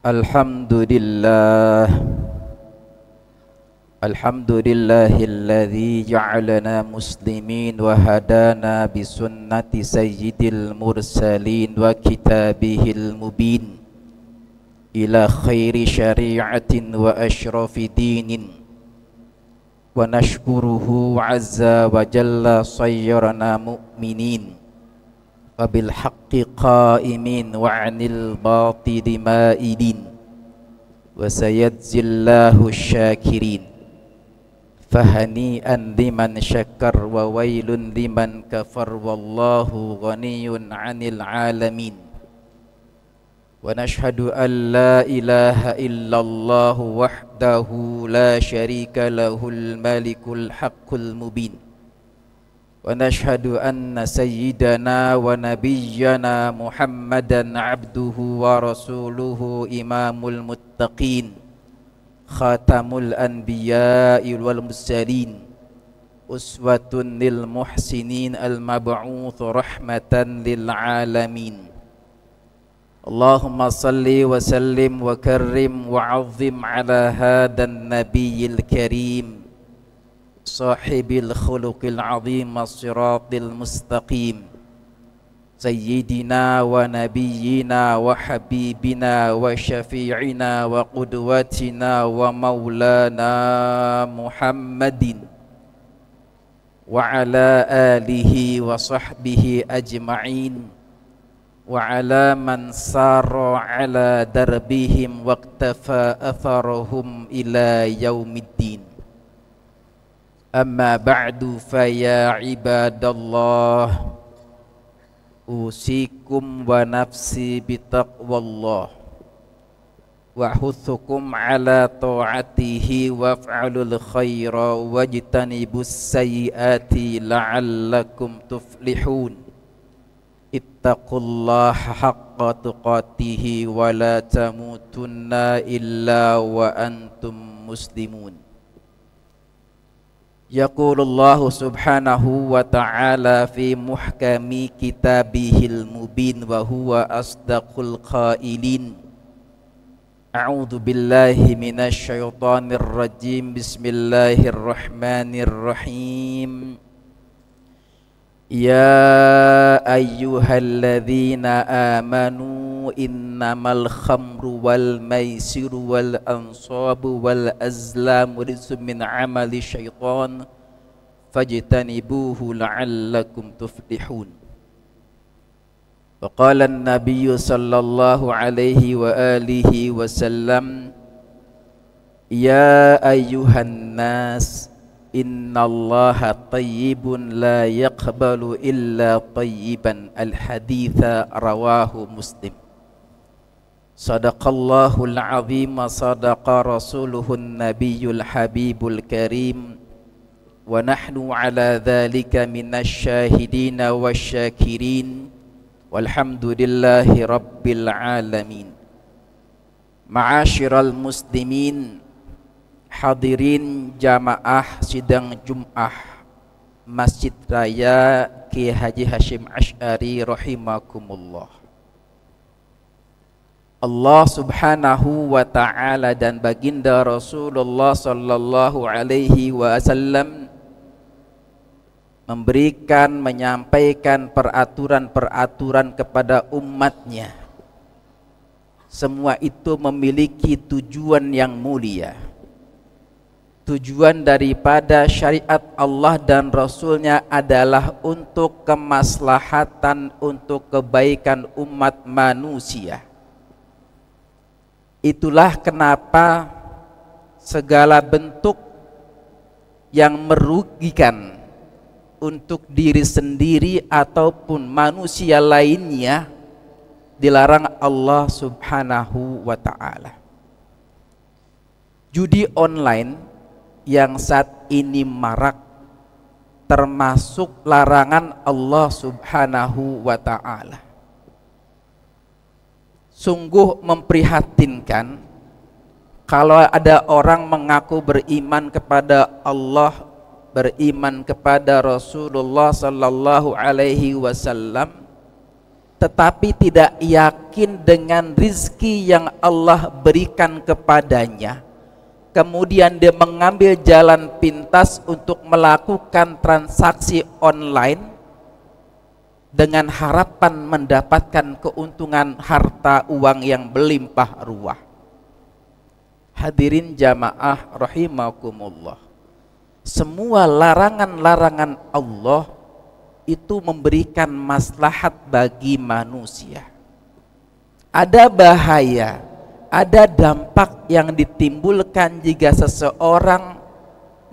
Alhamdulillah Alhamdulillahilladzi ja'alana muslimin wa hadana bisunnati sayyidil mursalin wa kitabihil mubin ila khairi syari'atin wa ashrafi dinin wa nashkuruhu azza wa jalla sayyarana mu'minin wa bil haqqi qa'imin wa 'anil batili ma'idin wa sayajzillahu syakirin fahani'an liman syakar wa wailun liman kafar wallahu ghaniyun 'anil 'alamin wa nashhadu an la ilaha illallah wahdahu la syarika lahul malikul haqqul mubin wa nashhadu anna sayyidana wa nabiyyana Muhammadan abduhu wa rasuluhu imamul muttaqin khatamul anbiya'i wal mursalin uswatun lil muhsinin al mab'uts rahmatan lil alamin. Allahumma salli wa sallim wa karrim wa 'azzim ala hadan nabiyil karim sahibil khuluqil 'azim as-siratil mustaqim Sayyidina wa nabiyyina wa habibina wa syafi'ina wa qudwatina wa maulana Muhammadin wa ala alihi wa sahbihi ajma'in wa ala man sara ala darbihim wa iktafa atharahum ila yaumiddin. Amma ba'du fa ya ibadallah usikum wa nafsi bitaqwallah wa huthukum ala ta'atihi waf'alul khaira wajtanibus sayyiati la'allakum tuflihun. Ittaqullaha haqqa tuqatihi wa la tamutunna illa wa antum muslimun. Yaqulullahu subhanahu wa ta'ala fi muhkami kitabihil mubin wa huwa asdaqul qailin. A'udzu billahi minasy syaithanir rajim. Bismillahirrahmanirrahim. Ya ayyuhalladzina amanu innamal khamru wal maisiru wal ansabu wal azlamu rijsun min amali syaitan fajtanibuhu la'allakum tuflihun. Wa qala an-nabiyyu sallallahu alaihi wa alihi wasallam ya ayyuhan nas innallaha tayyibun la yaqbalu illa tayyiban. Al-haditha rawahu Muslim. Sadaqallahul azim wa sadaqa rasuluhun nabiyyul habibul karim wa nahnu ala dhalika minasy syahidina wasyakirin walhamdulillahi rabbil alamin. Ma'asyiral muslimin, hadirin jamaah sidang Jum'ah Masjid Raya Ki Haji Hashim Asy'ari rahimakumullah. Allah subhanahu wa ta'ala dan baginda Rasulullah sallallahu alaihi wasallam menyampaikan peraturan-peraturan kepada umatnya. Semua itu memiliki tujuan yang mulia. Tujuan daripada syariat Allah dan Rasulnya adalah untuk kemaslahatan, untuk kebaikan umat manusia. Itulah kenapa segala bentuk yang merugikan untuk diri sendiri ataupun manusia lainnya dilarang Allah subhanahu wa ta'ala. Judi online yang saat ini marak termasuk larangan Allah subhanahu wa ta'ala. Sungguh memprihatinkan kalau ada orang mengaku beriman kepada Allah, beriman kepada Rasulullah sallallahu alaihi wasallam, tetapi tidak yakin dengan rizki yang Allah berikan kepadanya, kemudian dia mengambil jalan pintas untuk melakukan transaksi online dengan harapan mendapatkan keuntungan harta uang yang berlimpah ruah. Hadirin jamaah rahimakumullah, semua larangan-larangan Allah itu memberikan maslahat bagi manusia. Ada bahaya, ada dampak yang ditimbulkan jika seseorang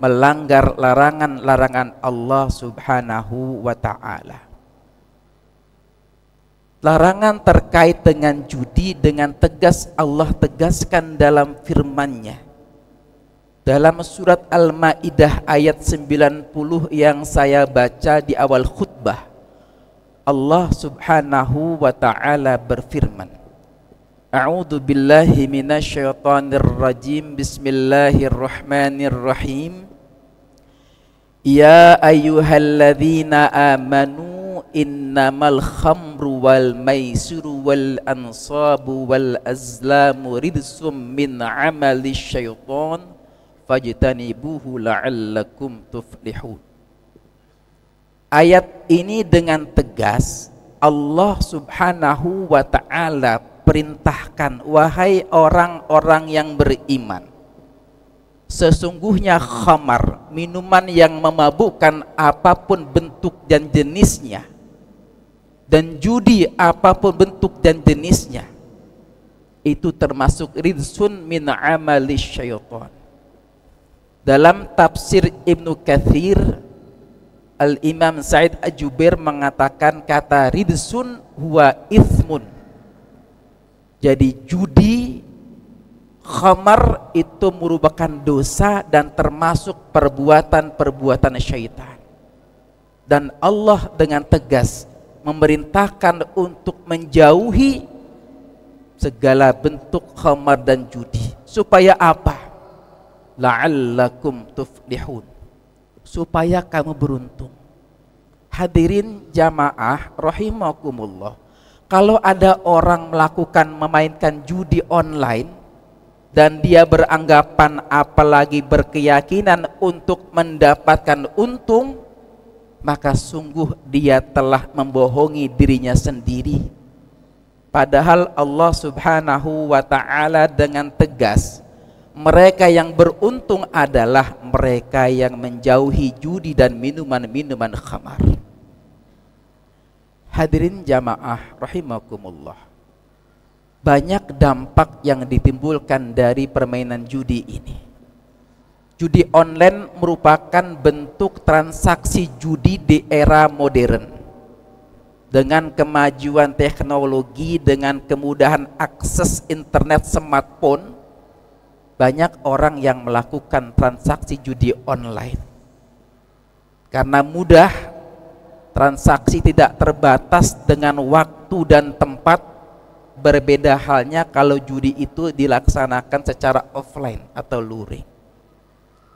melanggar larangan-larangan Allah Subhanahu wa ta'ala. Larangan terkait dengan judi dengan tegas Allah tegaskan dalam firman-Nya. Dalam surat Al-Maidah ayat 90 yang saya baca di awal khutbah, Allah Subhanahu wa ta'ala berfirman, A'udzu billahi minasyaitonir rajim. Bismillahirrahmanirrahim. Ya ayyuhalladzina amanu innamal khamru wal maisiru wal ansabu wal azlamu ridsum min amali syaitan fajtanibuhu la'allakum tuflihun. Ayat ini dengan tegas Allah Subhanahu wa ta'ala perintahkan, wahai orang-orang yang beriman, sesungguhnya khamar, minuman yang memabukkan apapun bentuk dan jenisnya, dan judi apapun bentuk dan jenisnya, itu termasuk ridsun min amali syaitan. Dalam tafsir Ibnu Katsir, Al-Imam Sa'id Al-Jubair mengatakan kata ridsun huwa ithmun. Jadi judi, khamar itu merupakan dosa dan termasuk perbuatan-perbuatan syaitan. Dan Allah dengan tegas memerintahkan untuk menjauhi segala bentuk khamar dan judi. Supaya apa? La'allakum tuflihun, supaya kamu beruntung. Hadirin jamaah rahimakumullah, kalau ada orang memainkan judi online dan dia beranggapan apalagi berkeyakinan untuk mendapatkan untung, maka sungguh dia telah membohongi dirinya sendiri. Padahal Allah Subhanahu wa ta'ala dengan tegas, mereka yang beruntung adalah mereka yang menjauhi judi dan minuman-minuman khamar. Hadirin jamaah rahimakumullah, banyak dampak yang ditimbulkan dari permainan judi ini. Judi online merupakan bentuk transaksi judi di era modern. Dengan kemajuan teknologi, dengan kemudahan akses internet smartphone, banyak orang yang melakukan transaksi judi online. Karena mudah, transaksi tidak terbatas dengan waktu dan tempat. Berbeda halnya kalau judi itu dilaksanakan secara offline atau luring.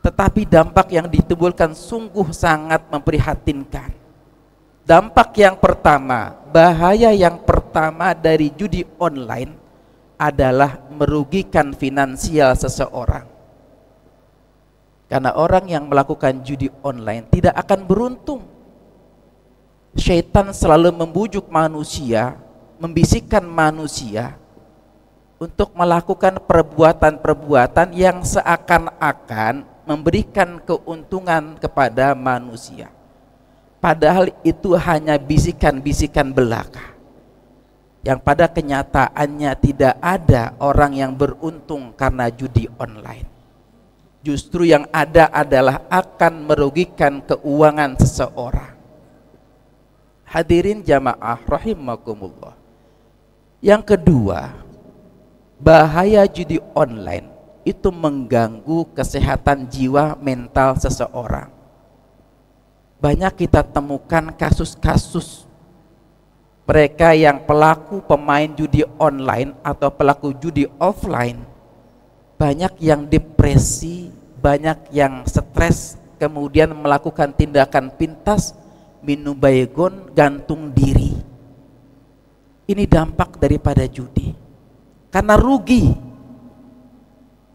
Tetapi dampak yang ditimbulkan sungguh sangat memprihatinkan. Dampak yang pertama, bahaya yang pertama dari judi online adalah merugikan finansial seseorang. Karena orang yang melakukan judi online tidak akan beruntung. Syaitan selalu membujuk manusia, membisikkan manusia untuk melakukan perbuatan-perbuatan yang seakan-akan memberikan keuntungan kepada manusia. Padahal itu hanya bisikan-bisikan belaka, yang pada kenyataannya tidak ada orang yang beruntung karena judi online. Justru yang ada adalah akan merugikan keuangan seseorang. Hadirin jamaah rahimakumullah. Yang kedua, bahaya judi online itu mengganggu kesehatan jiwa mental seseorang. Banyak kita temukan kasus-kasus mereka yang pelaku pemain judi online atau pelaku judi offline, banyak yang depresi, banyak yang stres, kemudian melakukan tindakan pintas, minum baygon, gantung diri. Ini dampak daripada judi. Karena rugi.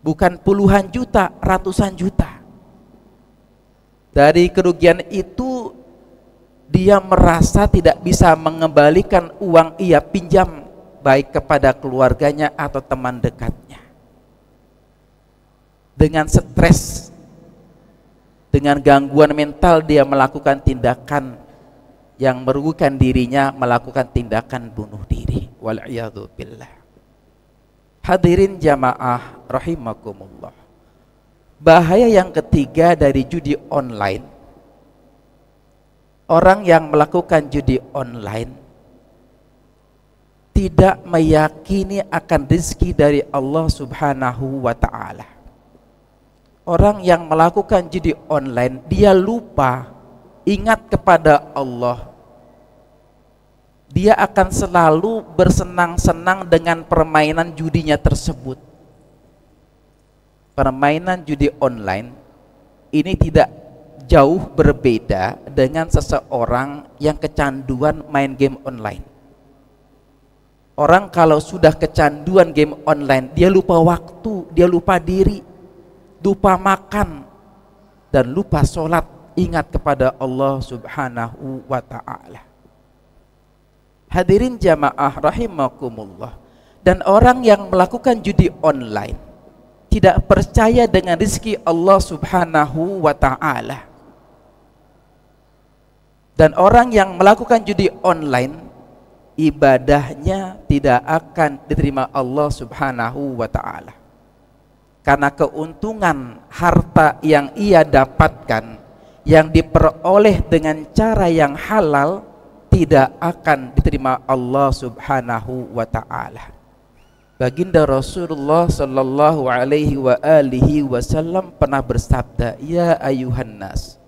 Bukan puluhan juta, ratusan juta. Dari kerugian itu dia merasa tidak bisa mengembalikan uang ia pinjam baik kepada keluarganya atau teman dekatnya. Dengan stres, dengan gangguan mental dia melakukan tindakan yang merugikan dirinya, melakukan tindakan bunuh diri. Wal'iyadzu billah. Hadirin jamaah rahimakumullah. Bahaya yang ketiga dari judi online. Orang yang melakukan judi online tidak meyakini akan rezeki dari Allah Subhanahu wa ta'ala. Orang yang melakukan judi online, dia lupa ingat kepada Allah. Dia akan selalu bersenang-senang dengan permainan judinya tersebut. Permainan judi online ini tidak jauh berbeda dengan seseorang yang kecanduan main game online. Orang kalau sudah kecanduan game online, dia lupa waktu, dia lupa diri, lupa makan, dan lupa sholat, ingat kepada Allah Subhanahu wa ta'ala. Hadirin jamaah rahimakumullah. Dan orang yang melakukan judi online tidak percaya dengan rezeki Allah Subhanahu wa ta'ala. Dan orang yang melakukan judi online, ibadahnya tidak akan diterima Allah Subhanahu wa ta'ala. Karena keuntungan harta yang ia dapatkan, yang diperoleh dengan cara yang halal, tidak akan diterima Allah Subhanahu wa ta'ala. Baginda Rasulullah sallallahu alaihi wa alihi wasallam pernah bersabda, "Ya ayuhan nas,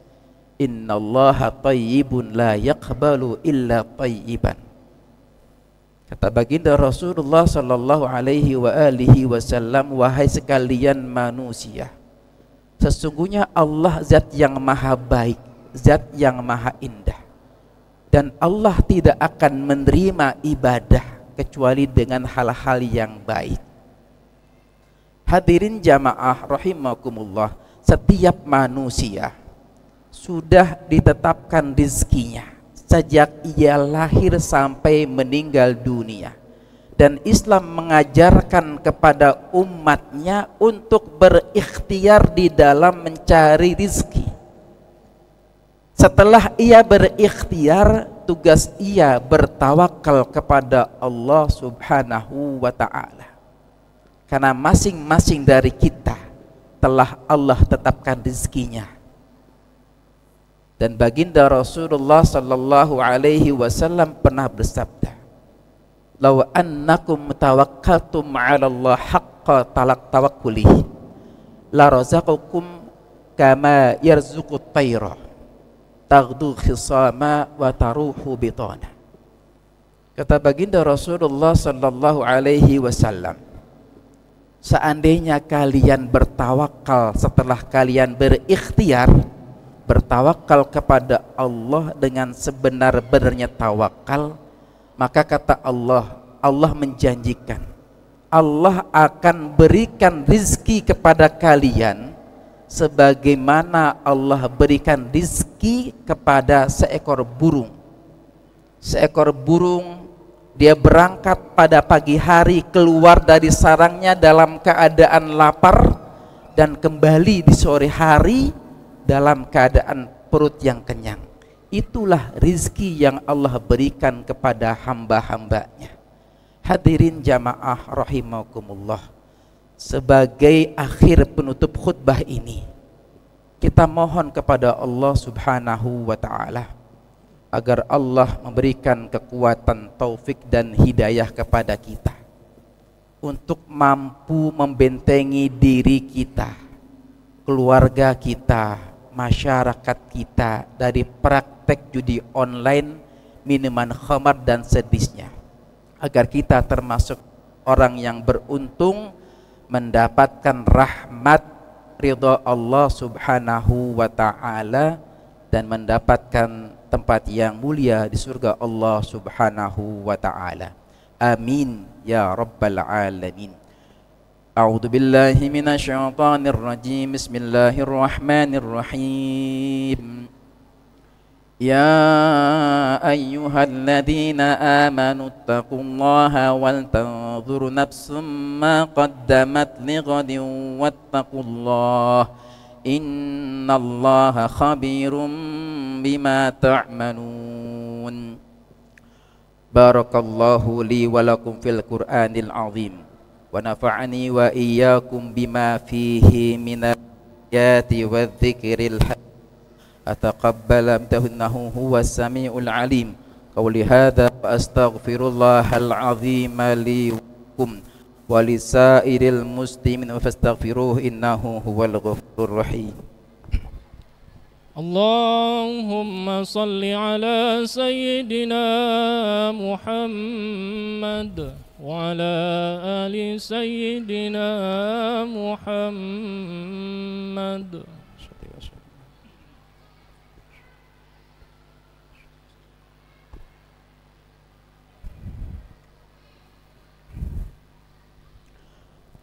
innallaha thayyibun la yaqbalu illa thayyiban." Kata baginda Rasulullah sallallahu alaihi wa alihi wasallam, "Wahai sekalian manusia, sesungguhnya Allah zat yang maha baik, zat yang maha indah. Dan Allah tidak akan menerima ibadah kecuali dengan hal-hal yang baik." Hadirin jamaah rahimakumullah, setiap manusia sudah ditetapkan rezekinya sejak ia lahir sampai meninggal dunia. Dan Islam mengajarkan kepada umatnya untuk berikhtiar di dalam mencari rezeki. Setelah ia berikhtiar, tugas ia bertawakal kepada Allah Subhanahu wa ta'ala. Karena masing-masing dari kita telah Allah tetapkan rezekinya. Dan baginda Rasulullah sallallahu alaihi wasallam pernah bersabda, "Law annakum tawakkaltum 'ala Allah haqqa tawakkulih, la razaqakum kama yarzuqut tayra taghdu khisama wa taruhu bitana." Kata baginda Rasulullah sallallahu alaihi wasallam, seandainya kalian bertawakal setelah kalian berikhtiar, bertawakal kepada Allah dengan sebenar-benarnya tawakal, maka kata Allah, Allah menjanjikan Allah akan berikan rizki kepada kalian sebagaimana Allah berikan rizki kepada seekor burung. Seekor burung, dia berangkat pada pagi hari, keluar dari sarangnya dalam keadaan lapar, dan kembali di sore hari dalam keadaan perut yang kenyang. Itulah rizki yang Allah berikan kepada hamba-hambanya. Hadirin jamaah rahimakumullah, sebagai akhir penutup khutbah ini, kita mohon kepada Allah Subhanahu wa ta'ala agar Allah memberikan kekuatan, taufik dan hidayah kepada kita untuk mampu membentengi diri kita, keluarga kita, masyarakat kita dari praktek judi online, minuman khamar dan sejenisnya, agar kita termasuk orang yang beruntung mendapatkan rahmat ridha Allah Subhanahu wa ta'ala dan mendapatkan tempat yang mulia di surga Allah Subhanahu wa ta'ala. Amin ya rabbal alamin. A'udzu billahi minasyaitonir rajim. Bismillahirrahmanirrahim. Ya ayyuhalladzina amanu taqullaha wal tanzur nafsum ma qaddamat lighadin wattaqullaha innallaha khabirum bima ta'malun. Barakallahu li wa lakum fil Qur'anil azim wa nafa'ani wa iyyakum bima fihi minal ayati wadh-dhikril hakim. Ataqabbala innahu huwas samiul alim. Qawli hadza wa astaghfirullahal azim li wa lakum wa lisairil muslimin fastaghfiruhu innahu huwal ghafurur rahim. Allahumma salli ala sayyidina Muhammad wa ala ali sayyidina Muhammad.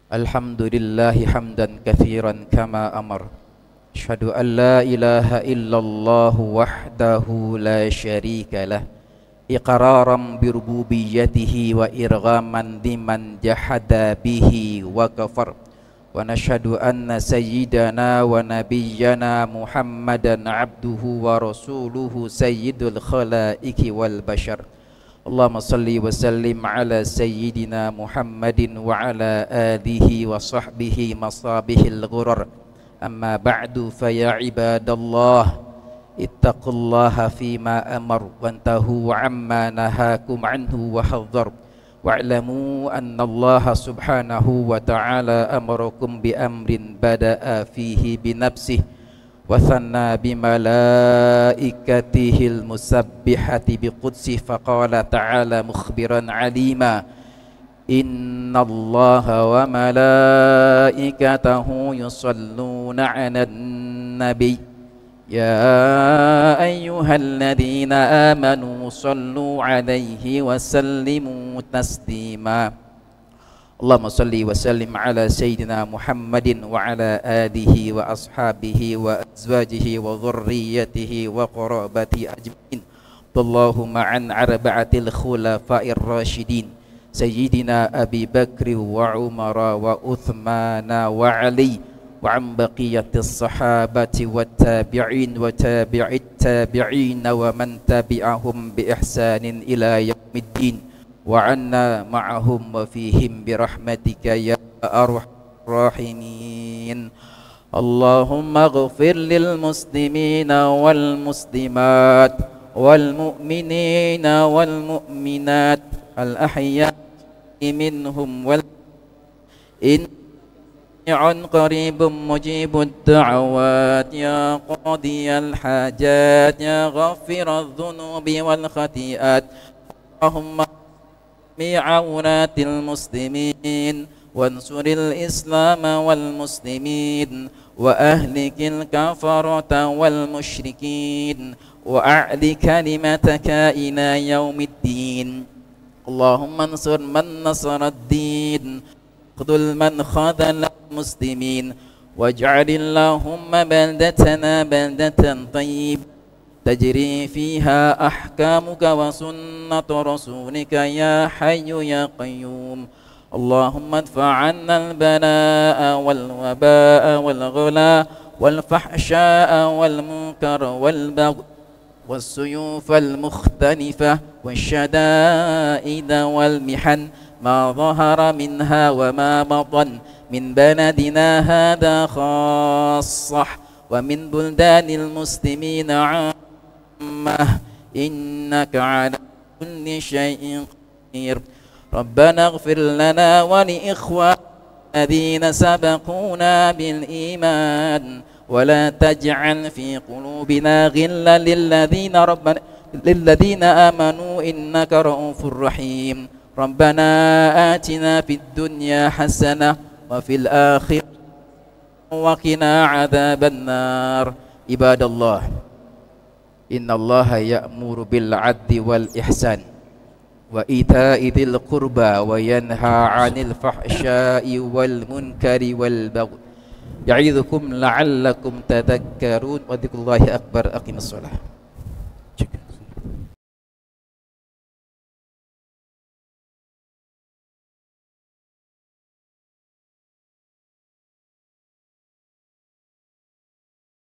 Alhamdulillahi hamdan katsiran kama amar. Asyhadu an la ilaha illallah wahdahu la syarika lah, iqraran bi rububiyyatihi wa irghaman liman jahada bihi wa kafar. Wa nashhadu anna sayyidana wa nabiyyana Muhammadan abduhu wa rasuluhu sayyidul khalaiqi wal bashar. Allahumma salli wa sallim ala sayyidina Muhammadin wa ala alihi wa sahbihi masabihil ghurar. Amma ba'du fa ya ibadallah ittaqullaha fima amar wantahu amma nahakum anhu wa hadzar wa'lamu anna Allah subhanahu wa ta'ala amarakum bi amrin bada'a fihi bi nafsihi wa thanna bi malaikatihil musabbihati bi qudsihi faqala ta'ala mukhbiran alima Inna Allaha wa malaikatahu yusalluna 'alan nabi ya ayyuhalladzina amanu sallu 'alaihi wa sallimu taslima. Allahumma salli wa sallim ala sayyidina Muhammadin wa ala alihi wa ashabihi wa azwajihi wa dhurriyyatihi wa qarabati ajma'in. Allahumma an arba'atil khulafa'ir rasyidin Sayyidina Abi Bakri wa Umar wa Uthmana wa Ali wa an baqiyatis sahabati wa tabi'in wa tabi'it tabi'in wa man tabi'ahum bi ihsanin ila yaumiddin wa anna ma'ahum wa fihim bi rahmatika ya arhamar rahimin. Allahumma ighfir lil muslimina wal muslimat wal mu'minina wal mu'minat al ahya منهم إن قريب مجيب الدعوات يا قاضي الحاجات يا غافر الذنوب والخطيئات اللهم جميع عورات المسلمين وانصر الإسلام والمسلمين وأهلك الكفرة والمشركين وأعل كلمتك إلى يوم الدين. اللهم انصر من نصر الدين اخذل من خذل المسلمين واجعل اللهم بلدتنا بلدة طيب تجري فيها أحكامك وسنة رسولك يا حي يا قيوم. اللهم ادفع عنا البلاء والوباء والغلاء والفحشاء والمنكر والبغي والسيوف المختلفة والشدائد والمحن ما ظهر منها وما بطن من بلدنا هذا خاصة ومن بلدان المسلمين عامة إنك على كل شيء قدير. ربنا اغفر لنا ولإخواننا الذين سبقونا بالإيمان ولا تجعل في قلوبنا غلا للذين آمنوا إنك رؤوف رحيم. ربنا آتنا في الدنيا حسنة وفي الآخرة وقنا عذاب النار. عباد الله إن الله يأمر بالعدل والإحسان wa ita'i dzil qurba wa yanha 'anil fahsya'i wal munkari wal baghi ya'idzukum la'allakum tadhakkarun wa dzikrullahi akbar. Aqimus shalah.